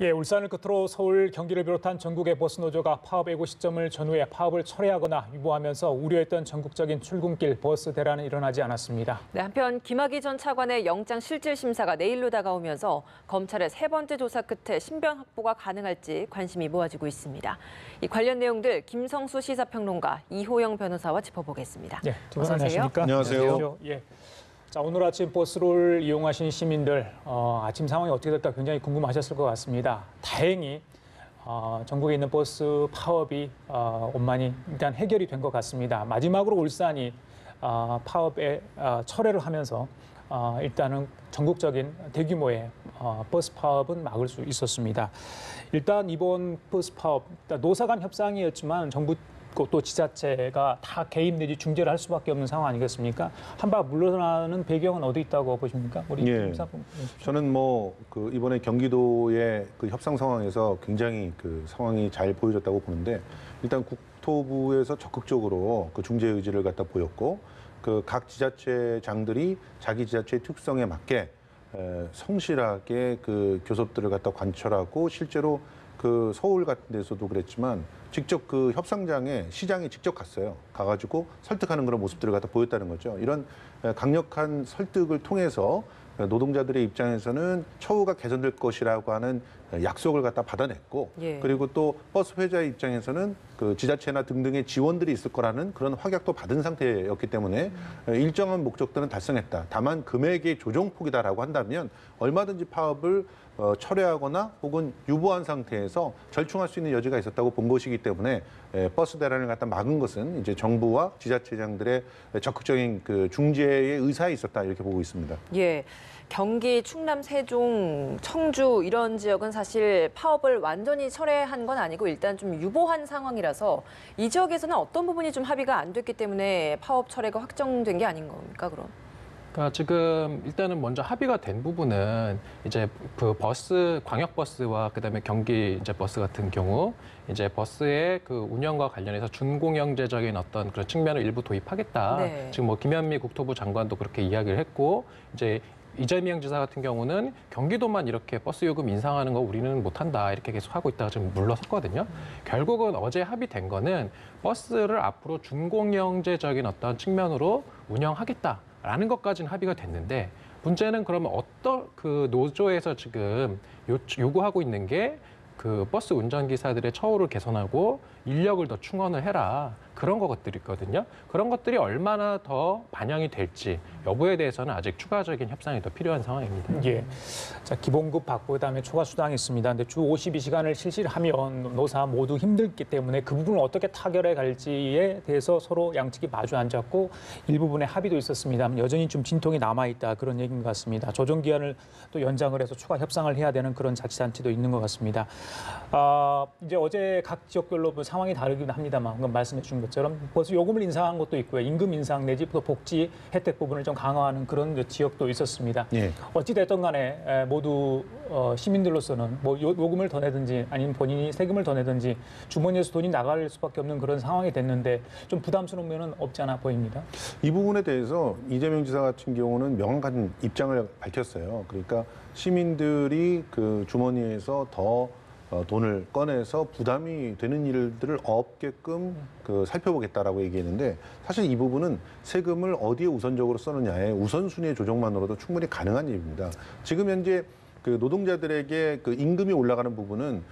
예, 울산을 끝으로 서울, 경기를 비롯한 전국의 버스 노조가 파업 예고 시점을 전후해 파업을 철회하거나 유보하면서 우려했던 전국적인 출근길 버스 대란은 일어나지 않았습니다. 네, 한편 김학의 전 차관의 영장 실질 심사가 내일로 다가오면서 검찰의 세 번째 조사 끝에 신변 확보가 가능할지 관심이 모아지고 있습니다. 이 관련 내용들 김성수 시사평론가 이호영 변호사와 짚어보겠습니다. 네, 두 분 안녕하십니까? 안녕하세요. 예. 자, 오늘 아침 버스를 이용하신 시민들 아침 상황이 어떻게 될까 굉장히 궁금하셨을 것 같습니다. 다행히 전국에 있는 버스 파업이 원만히 일단 해결이 된 것 같습니다. 마지막으로 울산이 파업에 철회를 하면서 일단은 전국적인 대규모의 버스 파업은 막을 수 있었습니다. 일단 이번 버스 파업 노사 간 협상이었지만 정부 또 지자체가 다 개입 내지 중재를 할 수밖에 없는 상황 아니겠습니까? 한 발 물러나는 배경은 어디 있다고 보십니까? 우리 저는 이번에 경기도의 그 협상 상황에서 굉장히 그 상황이 잘 보여졌다고 보는데, 일단 국토부에서 적극적으로 그 중재 의지를 갖다 보였고, 그 각 지자체장들이 자기 지자체의 특성에 맞게 성실하게 그 교섭들을 갖다 관철하고, 실제로 그 서울 같은 데서도 그랬지만 직접 그 협상장에 시장이 직접 갔어요. 가가지고 설득하는 그런 모습들을 갖다 보였다는 거죠. 이런 강력한 설득을 통해서 노동자들의 입장에서는 처우가 개선될 것이라고 하는 약속을 갖다 받아냈고, 그리고 또 버스 회사의 입장에서는 그 지자체나 등등의 지원들이 있을 거라는 그런 확약도 받은 상태였기 때문에 일정한 목적들은 달성했다. 다만 금액의 조정폭이다라고 한다면 얼마든지 파업을 철회하거나 혹은 유보한 상태에서 절충할 수 있는 여지가 있었다고 본 것이기 때문에 버스 대란을 갖다 막은 것은 이제 정부와 지자체장들의 적극적인 그 중재의 의사에 있었다, 이렇게 보고 있습니다. 예. 경기, 충남, 세종, 청주 이런 지역은 사실 파업을 완전히 철회한 건 아니고 일단 좀 유보한 상황이라서 이 지역에서는 어떤 부분이 좀 합의가 안 됐기 때문에 파업 철회가 확정된 게 아닌 겁니까, 그럼? 그러니까 지금 일단은 먼저 합의가 된 부분은 이제 그 버스, 광역버스와 그다음에 경기 이제 버스 같은 경우 이제 버스의 그 운영과 관련해서 준공영제적인 어떤 그런 측면을 일부 도입하겠다. 네. 지금 뭐 김현미 국토부 장관도 그렇게 이야기를 했고, 이제 이재명 지사 같은 경우는 경기도만 이렇게 버스 요금 인상하는 거 우리는 못한다, 이렇게 계속 하고 있다가 지금 물러섰거든요. 결국은 어제 합의된 거는 버스를 앞으로 준공영제적인 어떤 측면으로 운영하겠다라는 것까지는 합의가 됐는데, 문제는 그러면 어떤 그 노조에서 지금 요구하고 있는 게 그 버스 운전기사들의 처우를 개선하고 인력을 더 충원을 해라, 그런 것들이 있거든요. 그런 것들이 얼마나 더 반영이 될지 여부에 대해서는 아직 추가적인 협상이 더 필요한 상황입니다. 예. 자, 기본급 받고 그다음에 추가 수당이 있습니다. 근데 주 52시간을 실시하면 노사 모두 힘들기 때문에 그 부분을 어떻게 타결해 갈지에 대해서 서로 양측이 마주 앉았고 일부분의 합의도 있었습니다만 여전히 좀 진통이 남아 있다, 그런 얘기인 것 같습니다. 조정 기한을 또 연장을 해서 추가 협상을 해야 되는 그런 자치단체도 있는 것 같습니다. 이제 어제 각 지역별로 상황이 다르긴 합니다만 방금 말씀해 주신 것처럼 버스 요금을 인상한 것도 있고요. 임금 인상 내지 또 복지 혜택 부분을 좀 강화하는 그런 지역도 있었습니다. 예. 어찌됐든 간에 모두 시민들로서는 뭐 요금을 더 내든지 아니면 본인이 세금을 더 내든지 주머니에서 돈이 나갈 수밖에 없는 그런 상황이 됐는데 좀 부담스러운 면은 없지 않아 보입니다. 이 부분에 대해서 이재명 지사 같은 경우는 명확한 입장을 밝혔어요. 그러니까 시민들이 그 주머니에서 더 돈을 꺼내서 부담이 되는 일들을 없게끔 그 살펴보겠다라고 얘기했는데, 사실 이 부분은 세금을 어디에 우선적으로 쓰느냐의 우선순위의 조정만으로도 충분히 가능한 일입니다. 지금 현재 그 노동자들에게 그 임금이 올라가는 부분은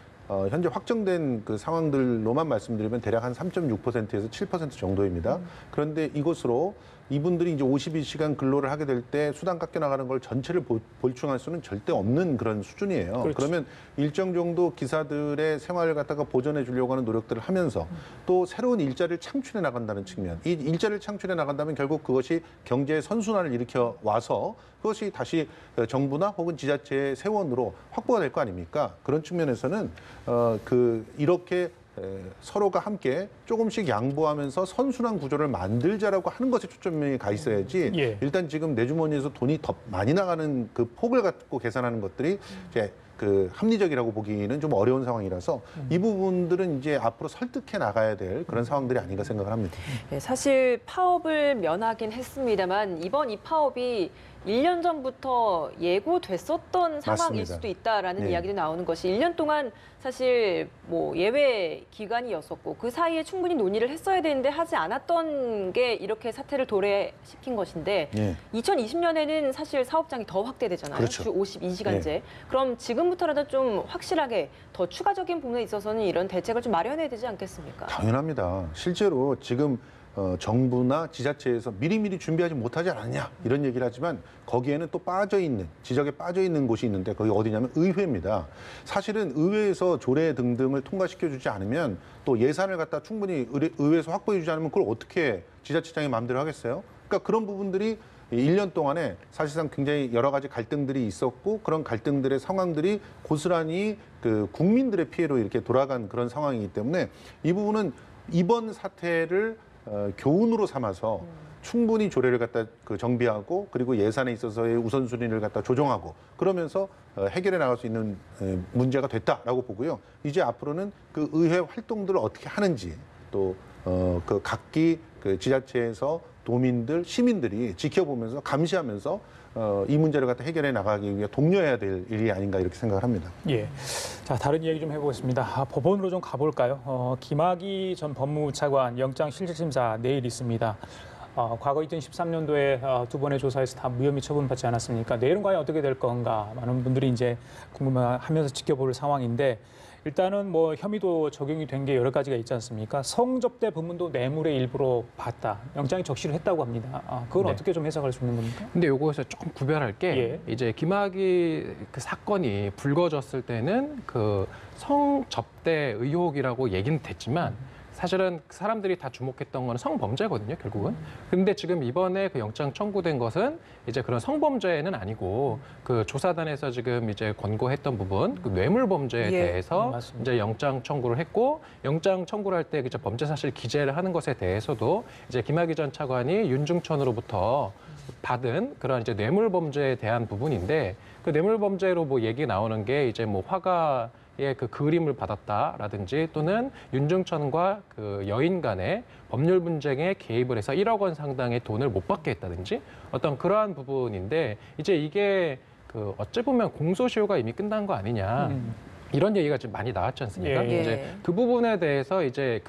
현재 확정된 그 상황들로만 말씀드리면 대략 한 3.6%에서 7% 정도입니다. 그런데 이것으로 이분들이 이제 52시간 근로를 하게 될 때 수당 깎여 나가는 걸 전체를 보충할 수는 절대 없는 그런 수준이에요. 그렇죠. 그러면 일정 정도 기사들의 생활을 갖다가 보전해 주려고 하는 노력들을 하면서 또 새로운 일자리를 창출해 나간다는 측면, 이 일자리를 창출해 나간다면 결국 그것이 경제의 선순환을 일으켜 와서 그것이 다시 정부나 혹은 지자체의 세원으로 확보가 될 거 아닙니까? 그런 측면에서는 이렇게 서로가 함께 조금씩 양보하면서 선순환 구조를 만들자라고 하는 것에 초점이 가 있어야지, 예. 일단 지금 내 주머니에서 돈이 더 많이 나가는 그 폭을 갖고 계산하는 것들이 이제 그 합리적이라고 보기는 좀 어려운 상황이라서 이 부분들은 이제 앞으로 설득해 나가야 될 그런 상황들이 아닌가 생각을 합니다. 네, 사실 파업을 면하긴 했습니다만 이번 이 파업이 1년 전부터 예고됐었던 상황일 맞습니다. 수도 있다라는 네. 이야기도 나오는 것이 1년 동안 사실 뭐 예외 기간이었었고 그 사이에 충분히 논의를 했어야 되는데 하지 않았던 게 이렇게 사태를 도래시킨 것인데 예. 2020년에는 사실 사업장이 더 확대되잖아요. 그렇죠. 주 52시간제. 그럼 지금부터라도 좀 확실하게 더 추가적인 부분에 있어서는 이런 대책을 좀 마련해야 되지 않겠습니까? 당연합니다. 실제로 지금 정부나 지자체에서 미리미리 준비하지 못하지 않았냐 이런 얘기를 하지만 거기에는 또 지적에 빠져 있는 곳이 있는데 거기 어디냐면 의회입니다. 사실은 의회에서 조례 등등을 통과시켜주지 않으면 또 예산을 갖다 충분히 의회에서 확보해주지 않으면 그걸 어떻게 지자체장이 마음대로 하겠어요? 그러니까 그런 부분들이 1년 동안에 사실상 굉장히 여러 가지 갈등들이 있었고 그런 갈등들의 상황들이 고스란히 그 국민들의 피해로 이렇게 돌아간 그런 상황이기 때문에 이 부분은 이번 사태를 교훈으로 삼아서 충분히 조례를 갖다 정비하고 그리고 예산에 있어서의 우선순위를 갖다 조정하고 그러면서 해결해 나갈 수 있는 문제가 됐다라고 보고요. 이제 앞으로는 그 의회 활동들을 어떻게 하는지 또 그 각기 그 지자체에서 도민들, 시민들이 지켜보면서 감시하면서 이 문제를 갖다 해결해 나가기 위해 독려해야 될 일이 아닌가 이렇게 생각을 합니다. 예. 자, 다른 이야기 좀 해보겠습니다. 법원으로 좀 가볼까요? 김학의 전 법무부 차관 영장 실질심사 내일 있습니다. 과거 2013년도에 두 번의 조사에서 다 무혐의 처분받지 않았습니까? 내일은 과연 어떻게 될 건가? 많은 분들이 이제 궁금해하면서 지켜볼 상황인데 일단은 뭐 혐의도 적용이 된 게 여러 가지가 있지 않습니까? 성접대 부분도 뇌물의 일부로 봤다. 영장이 적시를 했다고 합니다. 그건 네. 어떻게 좀 해석할 수 있는 겁니까? 근데 요거에서 조금 구별할 게 이제 김학의 그 사건이 불거졌을 때는 그 성접대 의혹이라고 얘기는 됐지만 사실은 사람들이 다 주목했던 건 성범죄거든요, 결국은. 근데 지금 이번에 그 영장 청구된 것은 이제 그런 성범죄는 아니고 그 조사단에서 지금 이제 권고했던 부분, 그 뇌물 범죄에 대해서 맞습니다. 이제 영장 청구를 했고 영장 청구를 할 때 이제 범죄 사실 기재를 하는 것에 대해서도 이제 김학의 전 차관이 윤중천으로부터 받은 그런 이제 뇌물 범죄에 대한 부분인데 그 뇌물 범죄로 뭐 얘기 나오는 게 이제 뭐 화가의 그 그림을 받았다라든지 또는 윤중천과 그 여인 간의 법률 분쟁에 개입을 해서 1억 원 상당의 돈을 못 받게 했다든지 어떤 그러한 부분인데 이제 이게 그 어찌 보면 공소시효가 이미 끝난 거 아니냐. 이런 얘기가 좀 많이 나왔지 않습니까? 예. 이제 그 부분에 대해서 이제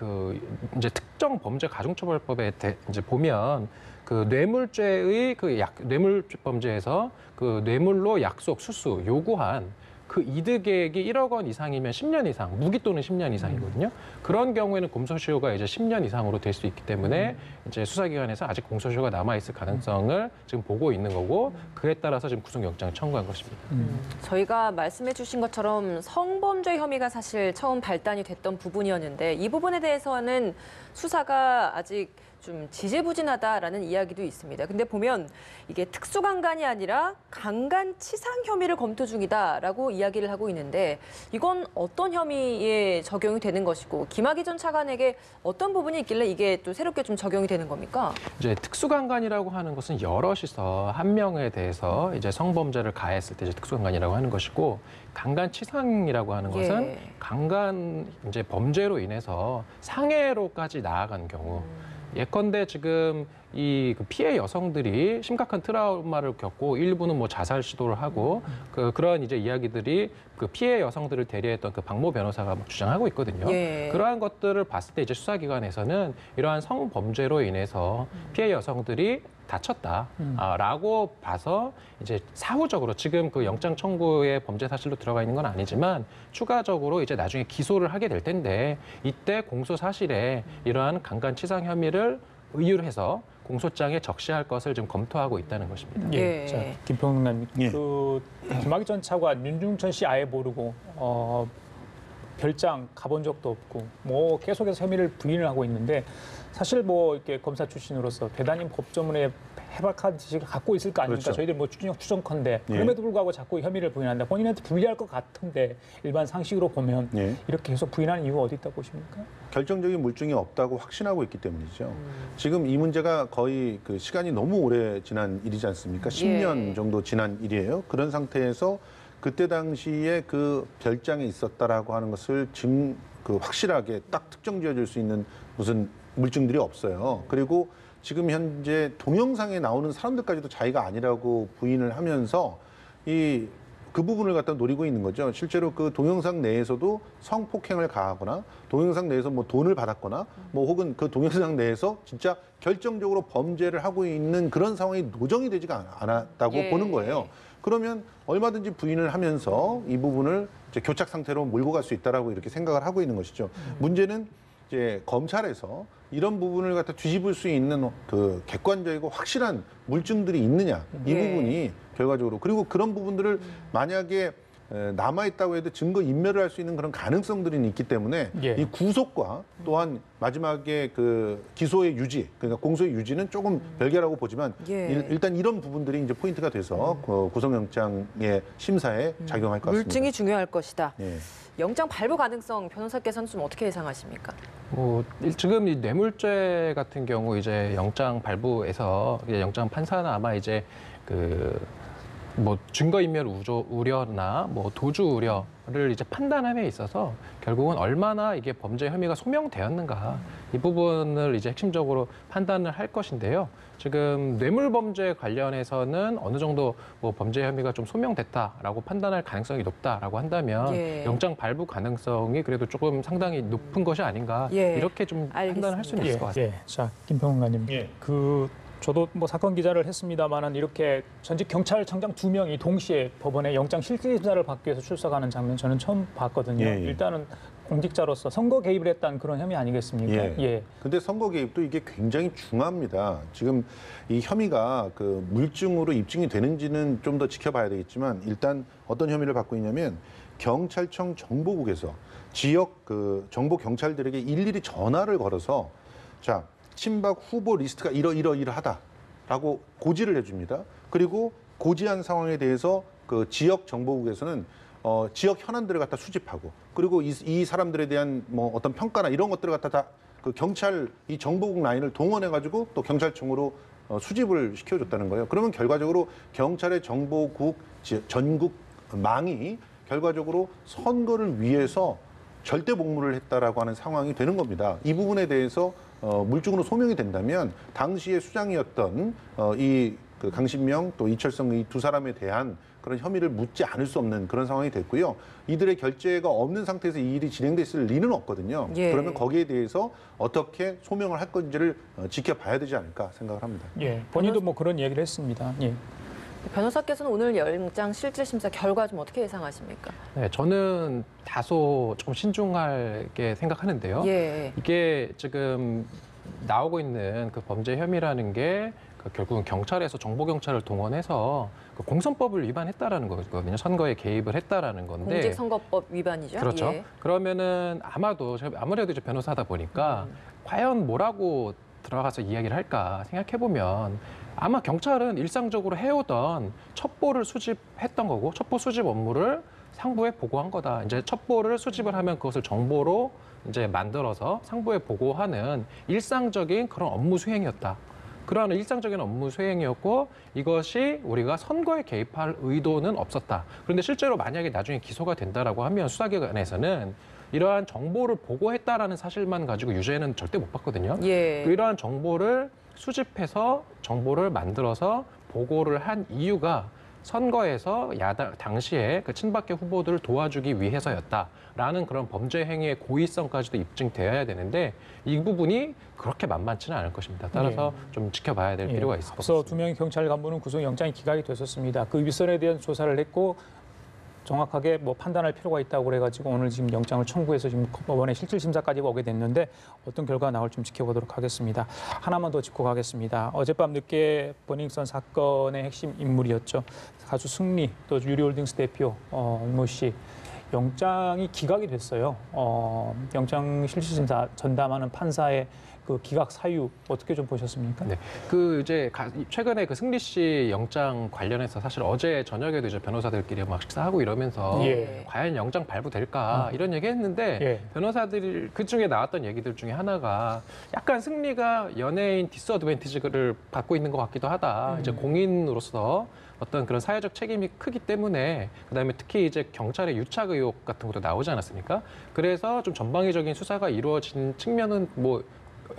이제 특정 범죄 가중처벌법에 이제 보면 그 뇌물죄의 뇌물 범죄에서 그 뇌물로 약속, 수수 요구한 그 이득액이 1억 원 이상이면 10년 이상, 무기 또는 10년 이상이거든요. 그런 경우에는 공소시효가 이제 10년 이상으로 될 수 있기 때문에 이제 수사기관에서 아직 공소시효가 남아있을 가능성을 지금 보고 있는 거고 그에 따라서 지금 구속영장을 청구한 것입니다. 저희가 말씀해 주신 것처럼 성범죄 혐의가 사실 처음 발단이 됐던 부분이었는데 이 부분에 대해서는 수사가 아직 좀 지지부진하다라는 이야기도 있습니다. 근데 보면 이게 특수강간이 아니라 강간치상 혐의를 검토 중이다라고 이야기를 하고 있는데 이건 어떤 혐의에 적용이 되는 것이고 김학의 전 차관에게 어떤 부분이 있길래 이게 또 새롭게 좀 적용이 되는 겁니까? 이제 특수강간이라고 하는 것은 여럿이서 한 명에 대해서 이제 성범죄를 가했을 때 이제 특수강간이라고 하는 것이고 강간치상이라고 하는 것은 강간 이제 범죄로 인해서 상해로까지 나아간 경우. 예컨대 지금 이 피해 여성들이 심각한 트라우마를 겪고 일부는 뭐 자살 시도를 하고 그러한 이제 이야기들이 그 피해 여성들을 대리했던 그 박모 변호사가 막 주장하고 있거든요. 그러한 것들을 봤을 때 이제 수사기관에서는 이러한 성범죄로 인해서 피해 여성들이 다쳤다라고 봐서 이제 사후적으로 지금 그 영장 청구의 범죄 사실로 들어가 있는 건 아니지만 추가적으로 이제 나중에 기소를 하게 될 텐데 이때 공소 사실에 이러한 강간치상 혐의를 의유로 해서 공소장에 적시할 것을 지금 검토하고 있다는 것입니다. 예. 자, 김평남, 예. 김학의 전 차관 윤중천 씨 아예 모르고 별장 가본 적도 없고 뭐 계속해서 혐의를 부인을 하고 있는데 사실 뭐 이렇게 검사 출신으로서 대단히 법조문에 해박한 지식을 갖고 있을 거 아닙니까? 그렇죠. 저희들 뭐 추정컨대 그럼에도 불구하고 자꾸 혐의를 부인한다. 본인한테 불리할 것 같은데 일반 상식으로 보면 이렇게 계속 부인하는 이유가 어디 있다고 보십니까? 결정적인 물증이 없다고 확신하고 있기 때문이죠. 지금 이 문제가 거의 그 시간이 너무 오래 지난 일이지 않습니까? 10년 정도 지난 일이에요. 그런 상태에서 그때 당시에 그 별장에 있었다라고 하는 것을 확실하게 딱 특정 지어줄 수 있는 무슨 물증들이 없어요. 그리고 지금 현재 동영상에 나오는 사람들까지도 자기가 아니라고 부인을 하면서 그 부분을 갖다 노리고 있는 거죠. 실제로 그 동영상 내에서도 성폭행을 가하거나 동영상 내에서 뭐 돈을 받았거나 뭐 혹은 그 동영상 내에서 진짜 결정적으로 범죄를 하고 있는 그런 상황이 노정이 되지 않았다고 예. 보는 거예요. 그러면 얼마든지 부인을 하면서 이 부분을 이제 교착 상태로 몰고 갈 수 있다라고 이렇게 생각을 하고 있는 것이죠. 문제는 이제 검찰에서 이런 부분을 갖다 뒤집을 수 있는 그 객관적이고 확실한 물증들이 있느냐 이 예. 부분이 결과적으로 그리고 그런 부분들을 만약에 남아 있다고 해도 증거 인멸을 할 수 있는 그런 가능성들이 있기 때문에 예. 이 구속과 또한 마지막에 그 기소의 유지 그러니까 공소의 유지는 조금 별개라고 보지만 예. 일단 이런 부분들이 이제 포인트가 돼서 그 구속영장의 심사에 작용할 것 같습니다. 물증이 중요할 것이다. 예. 영장 발부 가능성 변호사께서는 좀 어떻게 예상하십니까? 지금 이 뇌물죄 같은 경우 이제 영장 발부에서 영장 판사는 아마 이제 뭐 증거인멸 우려나 뭐 도주 우려를 이제 판단함에 있어서 결국은 얼마나 이게 범죄 혐의가 소명되었는가 이 부분을 이제 핵심적으로 판단을 할 것인데요. 지금 뇌물범죄 관련해서는 어느 정도 뭐 범죄 혐의가 좀 소명됐다라고 판단할 가능성이 높다라고 한다면 예. 영장 발부 가능성이 그래도 조금 상당히 높은 것이 아닌가 예. 이렇게 좀 판단을 할 수는 있을 것 같습니다. 자, 김평훈가님. 예. 저도 뭐 사건 기자를 했습니다만은 이렇게 전직 경찰청장 2명이 동시에 법원에 영장 실질심사를 받기 위해서 출석하는 장면 저는 처음 봤거든요. 예. 일단은 공직자로서 선거 개입을 했다는 그런 혐의 아니겠습니까? 예. 근데 선거 개입도 이게 굉장히 중요합니다. 지금 이 혐의가 그 물증으로 입증이 되는지는 좀 더 지켜봐야 되겠지만 일단 어떤 혐의를 받고 있냐면 경찰청 정보국에서 지역 그 정보 경찰들에게 일일이 전화를 걸어서 자, 친박 후보 리스트가 이러이러하다라고 고지를 해줍니다. 그리고 고지한 상황에 대해서 그 지역 정보국에서는 지역 현안들을 갖다 수집하고 그리고 이 사람들에 대한 뭐 어떤 평가나 이런 것들을 갖다 다 그 경찰 이 정보국 라인을 동원해가지고 또 경찰청으로 수집을 시켜줬다는 거예요. 그러면 결과적으로 경찰의 정보국 전국 망이 결과적으로 선거를 위해서 절대 복무를 했다라고 하는 상황이 되는 겁니다. 이 부분에 대해서 물증으로 소명이 된다면 당시에 수장이었던 그 강신명 또 이철성 이 두 사람에 대한 그런 혐의를 묻지 않을 수 없는 그런 상황이 됐고요. 이들의 결재가 없는 상태에서 이 일이 진행됐을 리는 없거든요. 예. 그러면 거기에 대해서 어떻게 소명을 할 건지를 지켜봐야 되지 않을까 생각을 합니다. 예, 본인도 뭐 그런 얘기를 했습니다. 예. 변호사께서는 오늘 영장 실질심사 결과 좀 어떻게 예상하십니까? 네, 저는 다소 좀 신중하게 생각하는데요. 예. 이게 지금 나오고 있는 그 범죄 혐의라는 게 결국은 경찰에서 정보 경찰을 동원해서 그 공선법을 위반했다라는 거거든요. 선거에 개입을 했다라는 건데. 공직선거법 위반이죠. 그렇죠. 예. 그러면은 아무래도 이제 변호사다 보니까 과연 뭐라고 들어가서 이야기를 할까 생각해 보면 아마 경찰은 일상적으로 해오던 첩보를 수집했던 거고 첩보 수집 업무를 상부에 보고한 거다. 이제 첩보를 수집을 하면 그것을 정보로 이제 만들어서 상부에 보고하는 일상적인 그런 업무 수행이었다. 그러한 일상적인 업무 수행이었고 이것이 우리가 선거에 개입할 의도는 없었다. 그런데 실제로 만약에 나중에 기소가 된다라고 하면 수사기관에서는 이러한 정보를 보고했다라는 사실만 가지고 유죄는 절대 못 받거든요. 예. 이러한 정보를 수집해서 정보를 만들어서 보고를 한 이유가 선거에서 당시에 그 친박계 후보들을 도와주기 위해서였다라는 그런 범죄 행위의 고의성까지도 입증되어야 되는데 이 부분이 그렇게 만만치는 않을 것입니다. 따라서 좀 지켜봐야 될 필요가 있을 것 앞서 같습니다. 두 명의 경찰 간부는 구속영장이 기각이 됐었습니다. 그 윗선에 대한 조사를 했고 정확하게 뭐 판단할 필요가 있다고 그래가지고 오늘 지금 영장을 청구해서 지금 법원에 실질심사까지 오게 됐는데 어떤 결과가 나올지 좀 지켜보도록 하겠습니다. 하나만 더 짚고 가겠습니다. 어젯밤 늦게 버닝썬 사건의 핵심 인물이었죠. 가수 승리 또 유리홀딩스 대표 이모 씨 영장이 기각이 됐어요. 영장 실질심사 전담하는 판사의 그 기각 사유 어떻게 좀 보셨습니까? 네, 최근에 그 승리 씨 영장 관련해서 사실 어제 저녁에도 이제 변호사들끼리 막 식사하고 이러면서 예. 과연 영장 발부될까 이런 얘기했는데 예. 변호사들이 그 중에 나왔던 얘기들 중에 하나가 약간 승리가 연예인 디스어드밴티지를 받고 있는 것 같기도 하다. 이제 공인으로서 어떤 그런 사회적 책임이 크기 때문에 그다음에 특히 이제 경찰의 유착 의혹 같은 것도 나오지 않았습니까? 그래서 좀 전방위적인 수사가 이루어진 측면은 뭐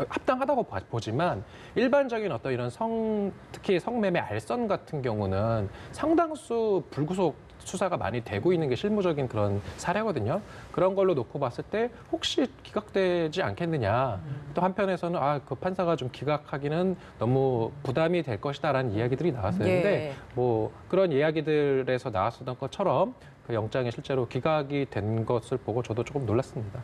합당하다고 보지만 일반적인 어떤 이런 특히 성매매 알선 같은 경우는 상당수 불구속 수사가 많이 되고 있는 게 실무적인 그런 사례거든요. 그런 걸로 놓고 봤을 때 혹시 기각되지 않겠느냐. 또 한편에서는 그 판사가 좀 기각하기는 너무 부담이 될 것이다라는 이야기들이 나왔었는데 예. 뭐 그런 이야기들에서 나왔었던 것처럼 그 영장이 실제로 기각이 된 것을 보고 저도 조금 놀랐습니다.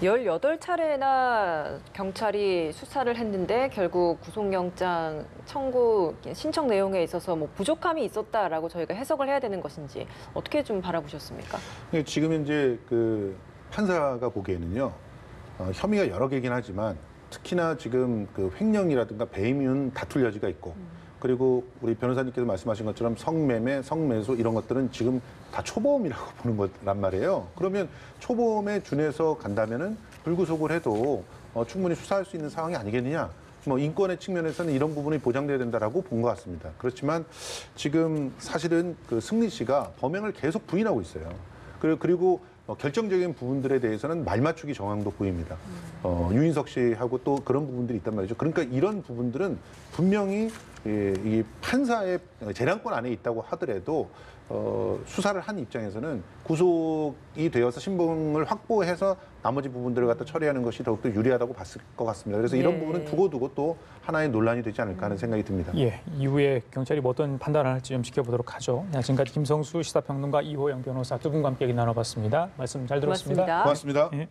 18차례나 경찰이 수사를 했는데 결국 구속영장 청구 신청 내용에 있어서 뭐 부족함이 있었다라고 저희가 해석을 해야 되는 것인지 어떻게 좀 바라보셨습니까? 지금 이제 그 판사가 보기에는요, 혐의가 여러 개긴 하지만 특히나 지금 그 횡령이라든가 배임은 다툴 여지가 있고 그리고 우리 변호사님께서 말씀하신 것처럼 성매매, 성매수 이런 것들은 지금 다 초범이라고 보는 거란 말이에요. 그러면 초범에 준해서 간다면은 불구속을 해도 충분히 수사할 수 있는 상황이 아니겠느냐. 뭐 인권의 측면에서는 이런 부분이 보장돼야 된다라고 본 것 같습니다. 그렇지만 지금 사실은 그 승리 씨가 범행을 계속 부인하고 있어요. 그리고 결정적인 부분들에 대해서는 말맞추기 정황도 보입니다. 유인석 씨하고 또 그런 부분들이 있단 말이죠. 그러니까 이런 부분들은 분명히 이 판사의 재량권 안에 있다고 하더라도 수사를 한 입장에서는 구속이 되어서 신분을 확보해서 나머지 부분들을 갖다 처리하는 것이 더욱더 유리하다고 봤을 것 같습니다. 그래서 이런 부분은 두고두고 또 하나의 논란이 되지 않을까 하는 생각이 듭니다. 예, 이후에 경찰이 뭐 어떤 판단을 할지 좀 지켜보도록 하죠. 지금까지 김성수 시사평론가 이호영 변호사 두 분과 함께 얘기 나눠봤습니다. 말씀 잘 들었습니다. 고맙습니다. 고맙습니다. 예.